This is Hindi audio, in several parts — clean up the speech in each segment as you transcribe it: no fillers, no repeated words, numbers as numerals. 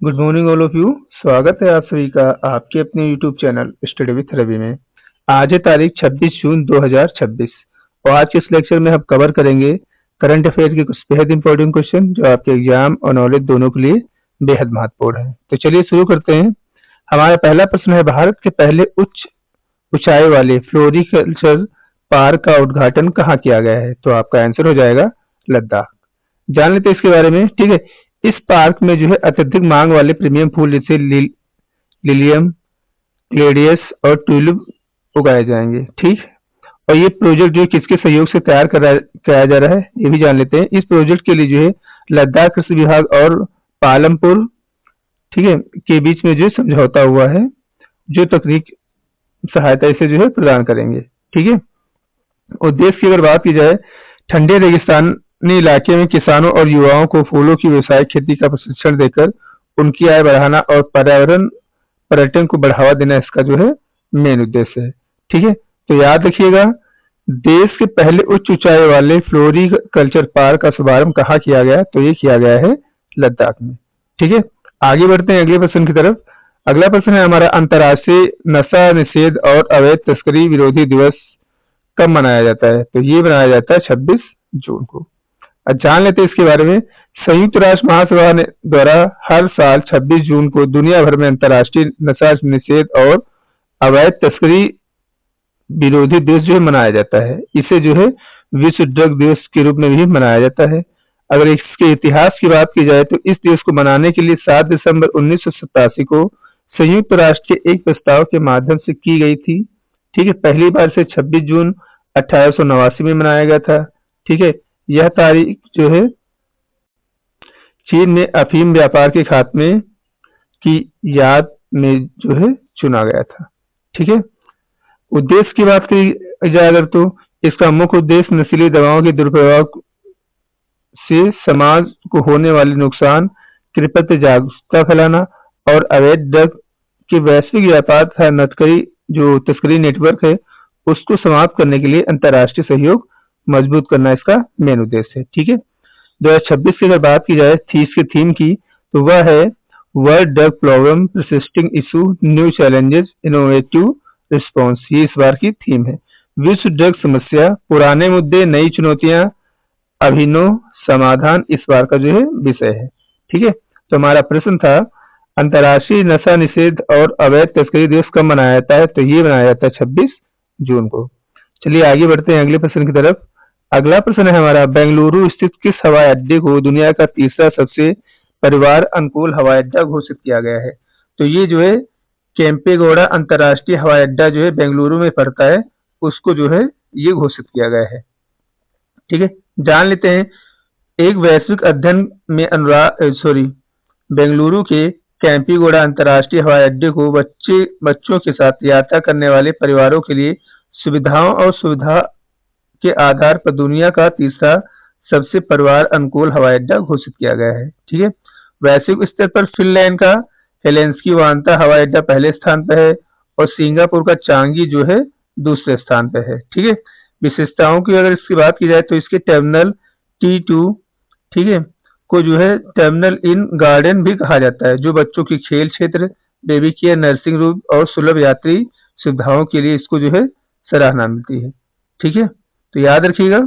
Good morning all of you. स्वागत है आप सभी का आपके अपने YouTube channel study with Ravi में। आज है तारीख 26 जून 2026 और आज के इस लेक्चर में हम कवर करेंगे करंट अफेयर के कुछ बेहद इंपॉर्टेंट क्वेश्चन जो आपके एग्जाम और नॉलेज दोनों के लिए बेहद महत्वपूर्ण है। तो चलिए शुरू करते हैं। हमारा पहला प्रश्न है, भारत के पहले उच्च ऊंचाई वाले फ्लोरिकल्चर पार्क का उद्घाटन कहाँ किया गया है? तो आपका आंसर हो जाएगा लद्दाख। जान लेते हैं इसके बारे में। ठीक है, इस पार्क में जो है अत्यधिक मांग वाले प्रीमियम फूल जैसे लिलियम, ग्लेडियस और ट्यूलिप उगाए जाएंगे। ठीक, और ये प्रोजेक्ट जो है किसके सहयोग से तैयार कराया जा रहा है ये भी जान लेते हैं। इस प्रोजेक्ट के लिए जो है लद्दाख कृषि विभाग और पालमपुर, ठीक है, के बीच में जो है समझौता हुआ है, जो तकनीक सहायता इसे जो है प्रदान करेंगे। ठीक है, उद्देश्य की अगर बात की जाए, ठंडे रेगिस्तानी इलाके में किसानों और युवाओं को फूलों की व्यावसायिक खेती का प्रशिक्षण देकर उनकी आय बढ़ाना और पर्यावरण पर्यटन को बढ़ावा देना इसका जो है मेन उद्देश्य है। ठीक है, तो याद रखिएगा, देश के पहले उच्च ऊंचाई वाले फ्लोरिकल्चर पार्क का शुभारंभ कहाँ किया गया? तो ये किया गया है लद्दाख में। ठीक है, आगे बढ़ते हैं अगले प्रश्न की तरफ। अगला प्रश्न है हमारा, अंतर्राष्ट्रीय नशा निषेध और अवैध तस्करी विरोधी दिवस कब मनाया जाता है? तो ये मनाया जाता है 26 जून को। अब जान लेते हैं इसके बारे में। संयुक्त राष्ट्र महासभा द्वारा हर साल 26 जून को दुनिया भर में अंतर्राष्ट्रीय नशा निषेध और अवैध तस्करी विरोधी दिवस जो है मनाया जाता है। इसे जो है विश्व ड्रग दिवस के रूप में भी मनाया जाता है। अगर इसके इतिहास की बात की जाए तो इस दिवस को मनाने के लिए 7 दिसंबर 1987 को संयुक्त राष्ट्र के एक प्रस्ताव के माध्यम से की गई थी। ठीक है, पहली बार से 26 जून 1889 में मनाया गया था। ठीक है, यह तारीख जो है चीन में अफीम व्यापार के खात्मे की याद में जो है चुना गया था। ठीक है, उद्देश्य की बात की जाए अगर तो इसका मुख्य उद्देश्य नशीली दवाओं के दुरुपयोग से समाज को होने वाले नुकसान के प्रति जागरूकता फैलाना और अवैध ड्रग के वैश्विक व्यापार तथा तस्करी नेटवर्क है उसको समाप्त करने के लिए अंतर्राष्ट्रीय सहयोग मजबूत करना इसका मेन उद्देश्य है। ठीक है, 2026 की अगर बात की जाए इसके थीम की, तो वह है world drug problem persisting issue new challenges innovative response. ये इस बार की थीम है। विश्व ड्रग समस्या, पुराने मुद्दे, नई चुनौतियां, अभिनव समाधान इस बार का जो है विषय है। ठीक है, तो हमारा प्रश्न था अंतर्राष्ट्रीय नशा निषेध और अवैध तस्करी दिवस कब मनाया जाता है? तो ये मनाया जाता है 26 जून को। चलिए आगे बढ़ते हैं अगले प्रश्न की तरफ। अगला प्रश्न है हमारा, बेंगलुरु स्थित किस हवाई अड्डे को दुनिया का तीसरा सबसे परिवार अनुकूल हवाई अड्डा घोषित किया गया है? तो ये जो है केम्पेगौड़ा अंतर्राष्ट्रीय हवाई अड्डा जो है बेंगलुरु में पड़ता है, उसको जो है ये घोषित किया गया है। ठीक है, जान लेते हैं। एक वैश्विक अध्ययन में बेंगलुरु के केम्पेगौड़ा अंतर्राष्ट्रीय हवाई अड्डे को बच्चों के साथ यात्रा करने वाले परिवारों के लिए सुविधाओं और सुविधा के आधार पर दुनिया का तीसरा सबसे परिवार अनुकूल हवाई अड्डा घोषित किया गया है। ठीक है, वैश्विक स्तर पर फिनलैंड का हेलेंस्की वांता हवाई अड्डा पहले स्थान पर है और सिंगापुर का चांगी जो है दूसरे स्थान पर है। ठीक है, विशेषताओं की अगर इसकी बात की जाए तो इसके टर्मिनल T2, ठीक है, को जो है टर्मिनल इन गार्डन भी कहा जाता है, जो बच्चों की खेल क्षेत्र, बेबी केयर, नर्सिंग रूम और सुलभ यात्री सुविधाओं के लिए इसको जो है सराहना मिलती है। ठीक है, तो याद रखिएगा,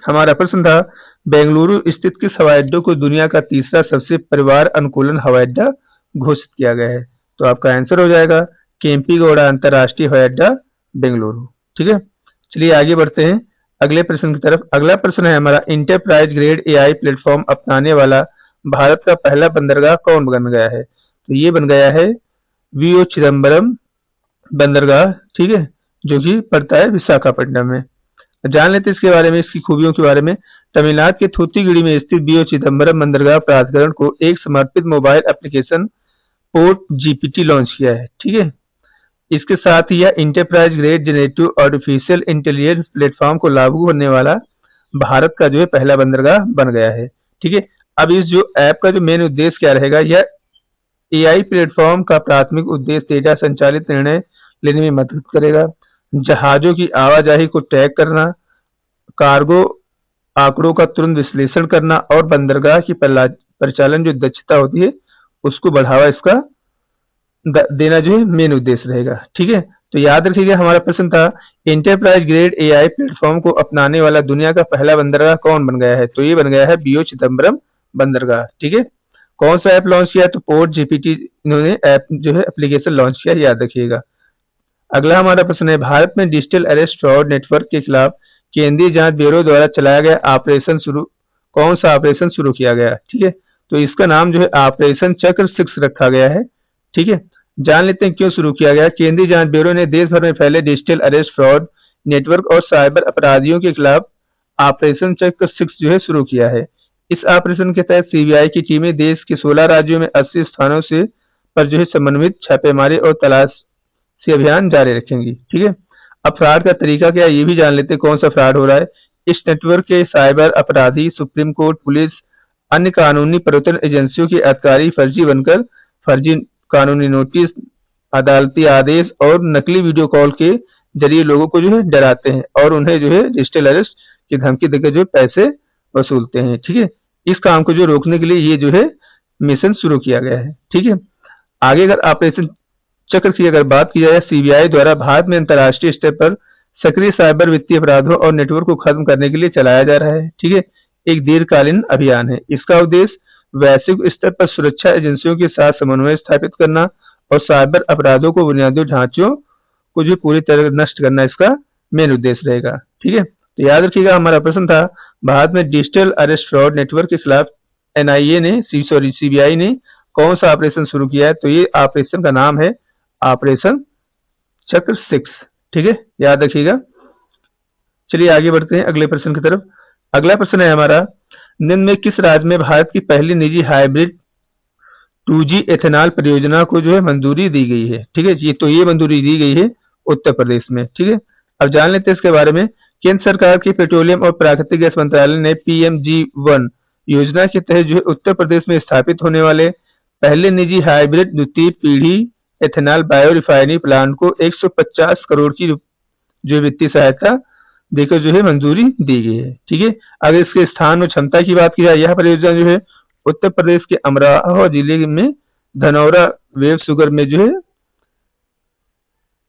हमारा प्रश्न था बेंगलुरु स्थित किस हवाई अड्डे को दुनिया का तीसरा सबसे परिवार अनुकूलन हवाई अड्डा घोषित किया गया है? तो आपका आंसर हो जाएगा केम्पेगौड़ा अंतर्राष्ट्रीय हवाई अड्डा बेंगलुरु। ठीक है, चलिए आगे बढ़ते हैं अगले प्रश्न की तरफ। अगला प्रश्न है हमारा, इंटरप्राइज ग्रेड AI प्लेटफॉर्म अपनाने वाला भारत का पहला बंदरगाह कौन बन गया है? तो ये बन गया है VO चिदम्बरम बंदरगाह। ठीक है, जो कि पड़ता है विशाखापट्टनम में। जान लेते हैं इसके बारे में, इसकी खूबियों के बारे में। तमिलनाडु के थूथुकुडी में स्थित VO चिदम्बरम बंदरगाह प्राधिकरण को एक समर्पित mobile application port GPT launch किया है। ठीक है, इसके साथ ही यह enterprise grade generative artificial intelligence platform को लागू करने वाला भारत का जो है पहला बंदरगाह बन गया है। ठीक है, अब इस जो ऐप का जो मेन उद्देश्य क्या रहेगा, यह AI प्लेटफॉर्म का प्राथमिक उद्देश्य डेटा संचालित निर्णय लेने में मदद करेगा, जहाजों की आवाजाही को ट्रैक करना, कार्गो आंकड़ों का तुरंत विश्लेषण करना और बंदरगाह की परिचालन जो दक्षता होती है उसको बढ़ावा इसका देना जो है मेन उद्देश्य रहेगा। ठीक है, तो याद रखिएगा हमारा प्रश्न था एंटरप्राइज ग्रेड एआई प्लेटफॉर्म को अपनाने वाला दुनिया का पहला बंदरगाह कौन बन गया है? तो ये बन गया है बीओ चिदम्बरम बंदरगाह। ठीक है, कौन सा ऐप लॉन्च किया? तो पोर्ट जीपीटी इन्होंने ऐप जो है एप्लीकेशन लॉन्च किया, याद रखिएगा। अगला हमारा प्रश्न है भारत में डिजिटल अरेस्ट फ्रॉड नेटवर्क के खिलाफ केंद्रीय जांच ब्यूरो द्वारा चलाया गया ऑपरेशन शुरू कौन सा ऑपरेशन शुरू किया गया? ठीक है, तो इसका नाम जो है ऑपरेशन चक्र 6 रखा गया है। ठीक है, जान लेते हैं क्यों शुरू किया गया। केंद्रीय जांच ब्यूरो ने देश भर में फैले डिजिटल अरेस्ट फ्रॉड नेटवर्क और साइबर अपराधियों के खिलाफ ऑपरेशन चक्र 6 जो है शुरू किया है। इस ऑपरेशन के तहत सीबीआई की टीमें देश के 16 राज्यों में 80 स्थानों से पर जो है समन्वित छापेमारी और तलाशी अभियान जारी रखेंगी। ठीक है, अब फ्रॉड का तरीका क्या है ये भी जान लेते हैं, कौन सा फ्रॉड हो रहा है। इस नेटवर्क के साइबर अपराधी सुप्रीम कोर्ट, पुलिस, अन्य कानूनी प्रवर्तन एजेंसियों के अधिकारी फर्जी बनकर फर्जी कानूनी नोटिस, अदालती आदेश और नकली वीडियो कॉल के जरिए लोगों को जो है डराते हैं और उन्हें जो है डिजिटल अरेस्ट की धमकी देकर जो पैसे वसूलते हैं। ठीक है, इस काम को जो रोकने के लिए ये जो है मिशन शुरू किया गया है। ठीक है, आगे अगर ऑपरेशन चक्र की अगर बात की जाए, सीबीआई द्वारा भारत में अंतर्राष्ट्रीय स्तर पर सक्रिय साइबर वित्तीय अपराधों और नेटवर्क को खत्म करने के लिए चलाया जा रहा है। ठीक है, एक दीर्घकालीन अभियान है। इसका उद्देश्य वैश्विक स्तर पर सुरक्षा एजेंसियों के साथ समन्वय स्थापित करना और साइबर अपराधों को बुनियादी ढांचों को जो पूरी तरह नष्ट करना इसका मेन उद्देश्य रहेगा। ठीक है, तो याद रखिएगा हमारा प्रश्न था भारत में डिजिटल अरेस्ट फ्रॉड नेटवर्क के खिलाफ सीबीआई ने कौन सा ऑपरेशन शुरू किया है? तो ये ऑपरेशन का नाम है ऑपरेशन चक्र 6। ठीक है, याद रखिएगा। चलिए आगे बढ़ते हैं अगले प्रश्न की तरफ। अगला प्रश्न है हमारा निम्न में किस राज्य में भारत की पहली निजी हाइब्रिड 2G एथेनॉल परियोजना को जो है मंजूरी दी गई है? ठीक है, ये मंजूरी दी गई है उत्तर प्रदेश में। ठीक है, अब जान लेते हैं इसके बारे में। केंद्र सरकार के पेट्रोलियम और प्राकृतिक गैस मंत्रालय ने PMG-1 योजना के तहत जो है उत्तर प्रदेश में स्थापित होने वाले पहले निजी हाइब्रिड द्वितीय पीढ़ी एथेनॉल बायो रिफाइनरी प्लांट को 150 करोड़ की जो वित्तीय सहायता देकर जो है मंजूरी दी गई है। ठीक है, अगर इसके स्थान और क्षमता की बात की जाए, यह परियोजना जो है उत्तर प्रदेश के अमरोहा जिले में धनौरा वेब शुगर में जो है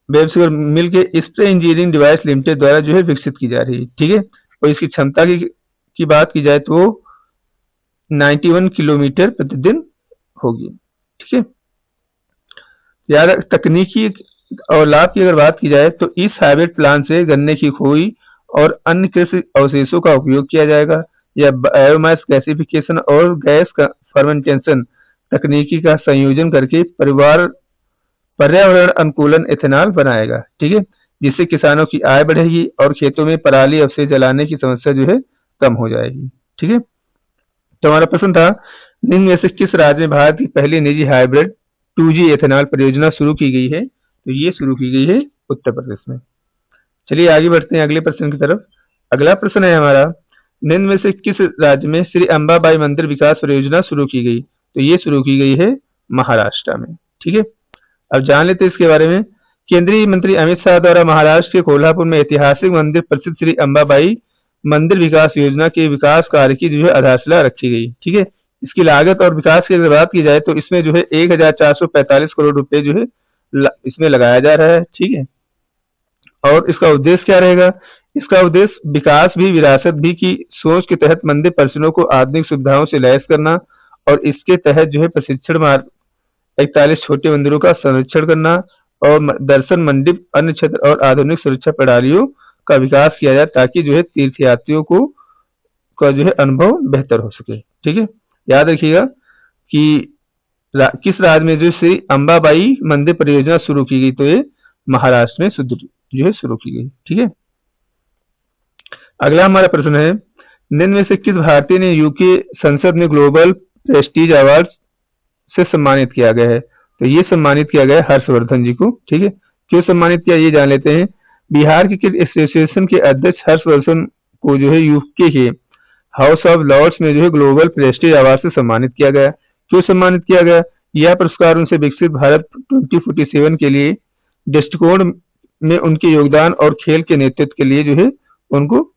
वेब शुगर मिल के स्प्रे इंजीनियरिंग डिवाइस लिमिटेड द्वारा जो है विकसित की जा रही है। ठीक है, और इसकी क्षमता की बात की जाए तो 91 किलोमीटर प्रतिदिन होगी। ठीक है, यार तकनीकी और लाभ की अगर बात की जाए तो इस हाइब्रिड प्लांट से गन्ने की खोई और अन्य कृषि अवशेषों का उपयोग किया जाएगा। यह बायोमास गैसिफिकेशन और गैस का फर्मेंटेशन तकनीकी का संयोजन करके पर्यावरण अनुकूलन एथेनॉल बनाएगा। ठीक है, जिससे किसानों की आय बढ़ेगी और खेतों में पराली अवशेष जलाने की समस्या जो है कम हो जाएगी। ठीक है, तो हमारा प्रश्न था निम्न में से किस राज्य में भारत की पहली निजी हाइब्रिड 2G एथेनॉल परियोजना शुरू की गई है? तो ये शुरू की गई है उत्तर प्रदेश में। चलिए आगे बढ़ते हैं अगले प्रश्न की तरफ। अगला प्रश्न है हमारा निम्न में से किस राज्य में श्री अंबाबाई मंदिर विकास परियोजना शुरू की गई? तो ये शुरू की गई है महाराष्ट्र में। ठीक है, अब जान लेते हैं इसके बारे में। केंद्रीय मंत्री अमित शाह द्वारा महाराष्ट्र के कोल्हापुर में ऐतिहासिक मंदिर प्रसिद्ध श्री अंबाबाई मंदिर विकास योजना के विकास कार्य की जो है आधारशिला रखी गई। ठीक है, इसकी लागत और विकास की अगर बात की जाए तो इसमें जो है 1445 करोड़ रुपए जो है इसमें लगाया जा रहा है। ठीक है, और इसका उद्देश्य क्या रहेगा? इसका उद्देश्य विकास भी विरासत भी की सोच के तहत मंदिर परिसरों को आधुनिक सुविधाओं से लैस करना और इसके तहत जो है प्रशिक्षण मार्ग 41 छोटे मंदिरों का संरक्षण करना और दर्शन मंडप अन्य क्षेत्र और आधुनिक सुरक्षा प्रणालियों का विकास किया जाए ताकि जो है तीर्थयात्रियों को का जो है अनुभव बेहतर हो सके। ठीक है, याद रखिएगा कि किस राज्य में जो श्री अंबाबाई मंदिर परियोजना शुरू की गई? तो ये महाराष्ट्र में जो है शुरू की गई। ठीक है, अगला हमारा प्रश्न है निम्न में से किस भारतीय ने यूके संसद में ग्लोबल प्रेस्टीज अवार्ड से सम्मानित किया गया है? तो ये सम्मानित किया गया है हर्षवर्धन जी को। ठीक है, क्यों सम्मानित किया ये जान लेते हैं। बिहार क्रिकेट एसोसिएशन के अध्यक्ष हर्षवर्धन को जो है यूके के हाउस ऑफ लॉर्ड्स में जो है ग्लोबल प्रेस्टीज अवार्ड से सम्मानित किया गया। क्यों सम्मानित किया गया? यह पुरस्कार उनसे विकसित भारत 2047 के लिए दृष्टिकोण में उनके योगदान और खेल के नेतृत्व के लिए जो है उनको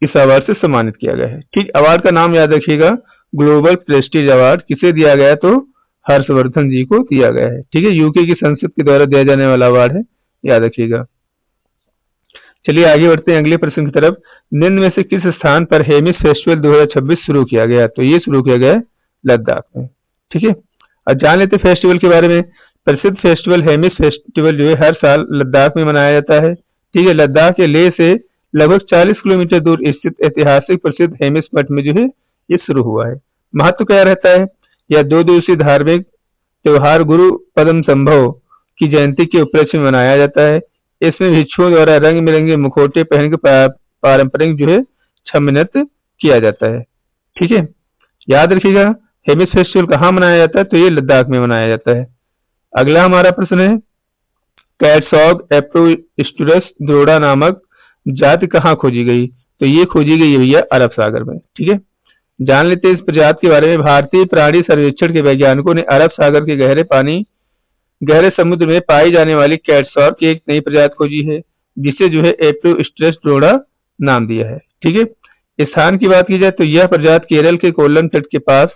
इस अवार्ड से सम्मानित किया गया है। ठीक, अवार्ड का नाम याद रखिएगा ग्लोबल प्रेस्टीज अवार्ड किसे दिया गया? तो हर्षवर्धन जी को दिया गया है। ठीक है, यूके की संसद के द्वारा दिया जाने वाला अवार्ड है, याद रखिएगा। चलिए आगे बढ़ते हैं अगले प्रश्न की तरफ। निम्न में से किस स्थान पर हेमिस फेस्टिवल 2026 शुरू किया गया? तो ये शुरू किया गया है लद्दाख में। ठीक है, अब जान लेते फेस्टिवल के बारे में। प्रसिद्ध फेस्टिवल हेमिस फेस्टिवल जो है हर साल लद्दाख में मनाया जाता है। ठीक है, लद्दाख के लेह से लगभग 40 किलोमीटर दूर स्थित ऐतिहासिक प्रसिद्ध हेमिस मठ में जो है ये शुरू हुआ है। महत्व क्या रहता है? यह 2 दिवसीय धार्मिक त्योहार गुरु पद्म संभव की जयंती के उपलक्ष्य में मनाया जाता है। इसमें भिक्षुओं द्वारा रंग बिरंगे मुखौटे पहन के पारंपरिक जो है छम नृत्य किया जाता है। ठीक है, याद रखिएगा हेमिस फेस्टिवल कहाँ मनाया जाता है? तो ये लद्दाख में मनाया जाता है। अगला हमारा प्रश्न है, कैटसॉग एप्रोस्टुरस द्रोड़ा नामक जाति कहाँ खोजी गई? तो ये खोजी गई है भैया अरब सागर में। ठीक है, जान लेते हैं इस प्रजाति के बारे में। भारतीय प्राणी सर्वेक्षण के वैज्ञानिकों ने अरब सागर के गहरे समुद्र में पाई जाने वाली कैटसॉग की एक नई प्रजाति खोजी है, जिसे जो है एप्रोस्टुरस द्रोड़ा नाम दिया है। ठीक है, स्थान की बात की जाए तो यह प्रजाति केरल के कोल्लम तट के पास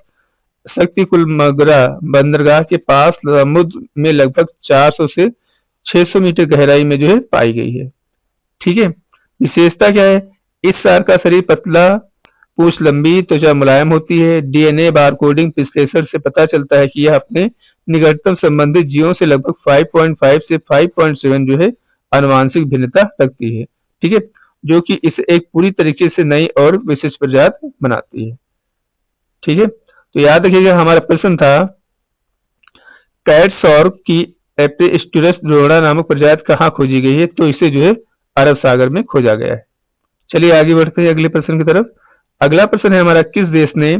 शक्तिकुलमगरा बंदरगाह के पास समुद्र में लगभग 400 से 600 मीटर गहराई में जो है पाई गई है। ठीक है, विशेषता क्या है? इस सार का शरीर पतला, पूंछ लंबी, त्वचा मुलायम होती है। डीएनए बारकोडिंग विश्लेषण से पता चलता है कि यह अपने निकटतम संबंधित जीवों से लगभग 5.5 से 5.7 जो है आनुवंशिक भिन्नता रखती है। ठीक है, जो कि इसे एक पूरी तरीके से नई और विशिष्ट प्रजाति बनाती है। ठीक है, तो याद रखिएगा हमारा प्रश्न था कैटसॉग की एप्रोस्टुरस द्रोड़ा नामक प्रजाति कहाँ खोजी गई है? तो इसे जो है अरब सागर में खोजा गया है। चलिए आगे बढ़ते हैं अगले प्रश्न की तरफ। अगला प्रश्न है हमारा, किस देश ने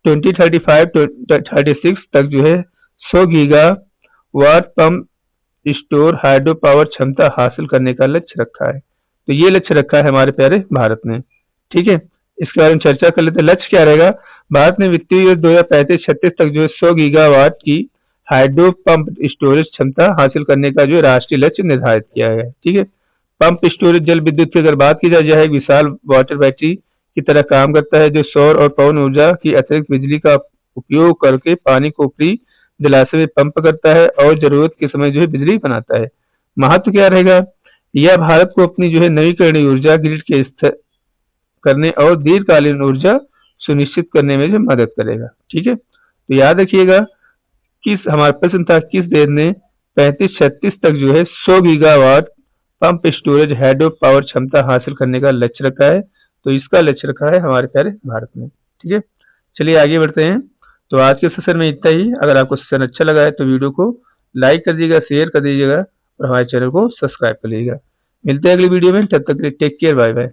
2035-36 तक जो है 100 gigawatt pump store hydro power क्षमता हासिल करने का लक्ष्य रखा है? तो ये लक्ष्य रखा है हमारे प्यारे भारत ने। ठीक है, इसके बारे में चर्चा कर लेते हैं। लक्ष्य क्या रहेगा? भारत ने वित्तीय वर्ष 2035-36 तक जो है 100 गीगावाट की हाइड्रो पंप स्टोरेज क्षमता हासिल करने का जो राष्ट्रीय लक्ष्य निर्धारित किया है। ठीक है, पंप स्टोरेज जल विद्युत की अगर बात की जाए, यह एक विशाल वाटर बैटरी की तरह काम करता है, जो सौर और पवन ऊर्जा की अतिरिक्त बिजली का उपयोग करके पानी को ऊपरी जलाशय में पंप करता है और जरूरत के समय जो है बिजली बनाता है। महत्व क्या रहेगा? यह भारत को अपनी जो है नवीकरणीय ऊर्जा ग्रिड के स्थिर करने और दीर्घकालीन ऊर्जा सुनिश्चित करने में जो मदद करेगा। ठीक है, तो याद रखिएगा किस हमारा प्रश्न था, किस देश ने 35-36 तक जो है 100 gigawatt pump storage hydro power क्षमता हासिल करने का लक्ष्य रखा है? तो इसका लक्ष्य रखा है हमारे प्यारे भारत ने। ठीक है, चलिए आगे बढ़ते हैं। तो आज के सेशन में इतना ही। अगर आपको सेशन अच्छा लगा है तो वीडियो को लाइक कर दीजिएगा, शेयर कर दीजिएगा और हमारे चैनल को सब्सक्राइब कर लीजिएगा। मिलते हैं अगली वीडियो में, तब तक के लिए टेक केयर, बाय बाय।